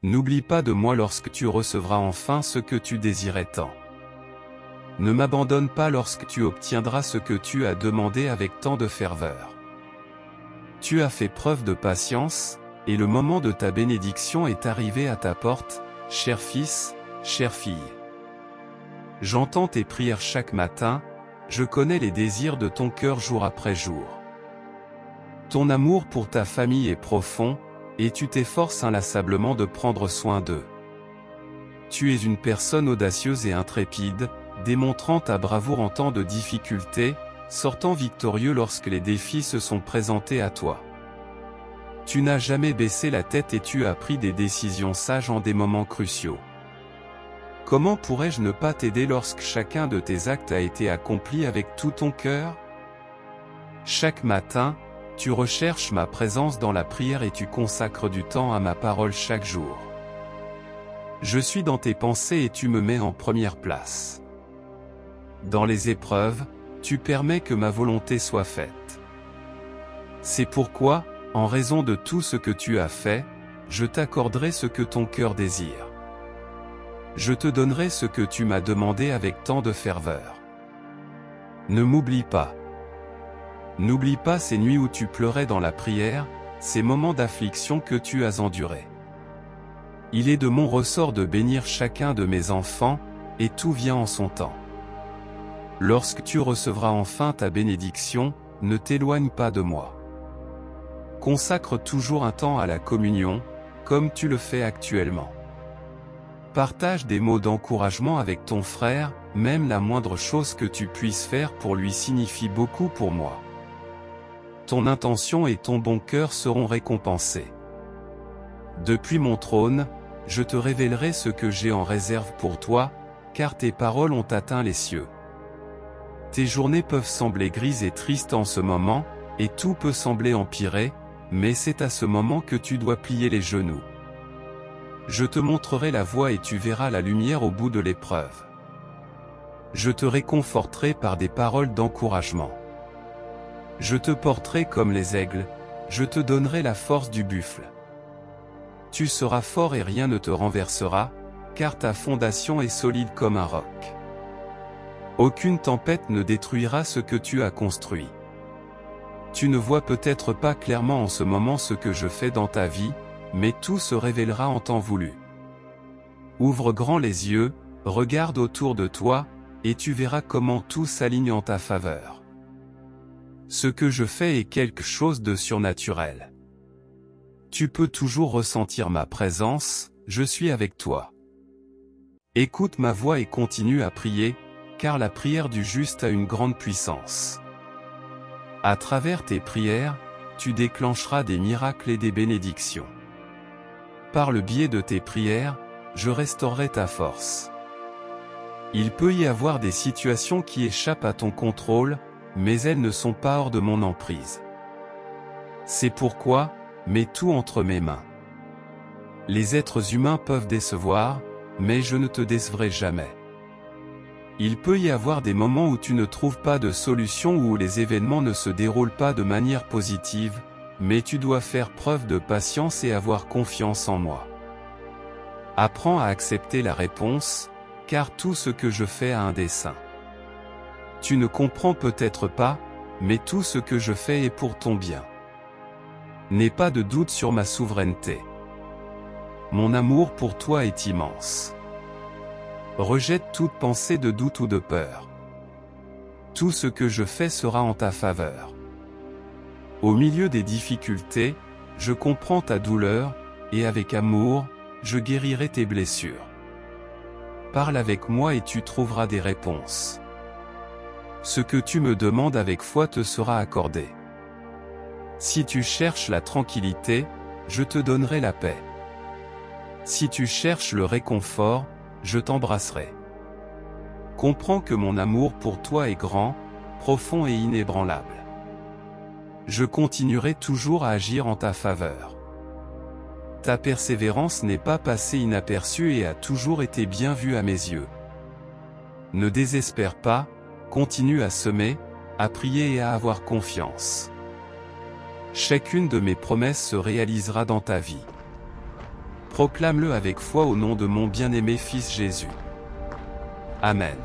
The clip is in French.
N'oublie pas de moi lorsque tu recevras enfin ce que tu désirais tant. Ne m'abandonne pas lorsque tu obtiendras ce que tu as demandé avec tant de ferveur. Tu as fait preuve de patience, et le moment de ta bénédiction est arrivé à ta porte, cher fils, chère fille. J'entends tes prières chaque matin, je connais les désirs de ton cœur jour après jour. Ton amour pour ta famille est profond, et tu t'efforces inlassablement de prendre soin d'eux. Tu es une personne audacieuse et intrépide, démontrant ta bravoure en temps de difficulté, sortant victorieux lorsque les défis se sont présentés à toi. Tu n'as jamais baissé la tête et tu as pris des décisions sages en des moments cruciaux. Comment pourrais-je ne pas t'aider lorsque chacun de tes actes a été accompli avec tout ton cœur? Chaque matin, tu recherches ma présence dans la prière et tu consacres du temps à ma parole chaque jour. Je suis dans tes pensées et tu me mets en première place. Dans les épreuves, tu permets que ma volonté soit faite. C'est pourquoi, en raison de tout ce que tu as fait, je t'accorderai ce que ton cœur désire. Je te donnerai ce que tu m'as demandé avec tant de ferveur. Ne m'oublie pas. N'oublie pas ces nuits où tu pleurais dans la prière, ces moments d'affliction que tu as endurés. Il est de mon ressort de bénir chacun de mes enfants, et tout vient en son temps. Lorsque tu recevras enfin ta bénédiction, ne t'éloigne pas de moi. Consacre toujours un temps à la communion, comme tu le fais actuellement. Partage des mots d'encouragement avec ton frère, même la moindre chose que tu puisses faire pour lui signifie beaucoup pour moi. Ton intention et ton bon cœur seront récompensés. Depuis mon trône, je te révélerai ce que j'ai en réserve pour toi, car tes paroles ont atteint les cieux. Tes journées peuvent sembler grises et tristes en ce moment, et tout peut sembler empirer, mais c'est à ce moment que tu dois plier les genoux. Je te montrerai la voie et tu verras la lumière au bout de l'épreuve. Je te réconforterai par des paroles d'encouragement. Je te porterai comme les aigles, je te donnerai la force du buffle. Tu seras fort et rien ne te renversera, car ta fondation est solide comme un roc. Aucune tempête ne détruira ce que tu as construit. Tu ne vois peut-être pas clairement en ce moment ce que je fais dans ta vie, mais tout se révélera en temps voulu. Ouvre grand les yeux, regarde autour de toi, et tu verras comment tout s'aligne en ta faveur. Ce que je fais est quelque chose de surnaturel. Tu peux toujours ressentir ma présence, je suis avec toi. Écoute ma voix et continue à prier, car la prière du juste a une grande puissance. À travers tes prières, tu déclencheras des miracles et des bénédictions. Par le biais de tes prières, je restaurerai ta force. Il peut y avoir des situations qui échappent à ton contrôle, mais elles ne sont pas hors de mon emprise. C'est pourquoi, mets tout entre mes mains. Les êtres humains peuvent décevoir, mais je ne te décevrai jamais. Il peut y avoir des moments où tu ne trouves pas de solution ou où les événements ne se déroulent pas de manière positive, mais tu dois faire preuve de patience et avoir confiance en moi. Apprends à accepter la réponse, car tout ce que je fais a un dessein. Tu ne comprends peut-être pas, mais tout ce que je fais est pour ton bien. N'aie pas de doute sur ma souveraineté. Mon amour pour toi est immense. Rejette toute pensée de doute ou de peur. Tout ce que je fais sera en ta faveur. Au milieu des difficultés, je comprends ta douleur, et avec amour, je guérirai tes blessures. Parle avec moi et tu trouveras des réponses. Ce que tu me demandes avec foi te sera accordé. Si tu cherches la tranquillité, je te donnerai la paix. Si tu cherches le réconfort, je t'embrasserai. Comprends que mon amour pour toi est grand, profond et inébranlable. Je continuerai toujours à agir en ta faveur. Ta persévérance n'est pas passée inaperçue et a toujours été bien vue à mes yeux. Ne désespère pas, continue à semer, à prier et à avoir confiance. Chacune de mes promesses se réalisera dans ta vie. Proclame-le avec foi au nom de mon bien-aimé Fils Jésus. Amen.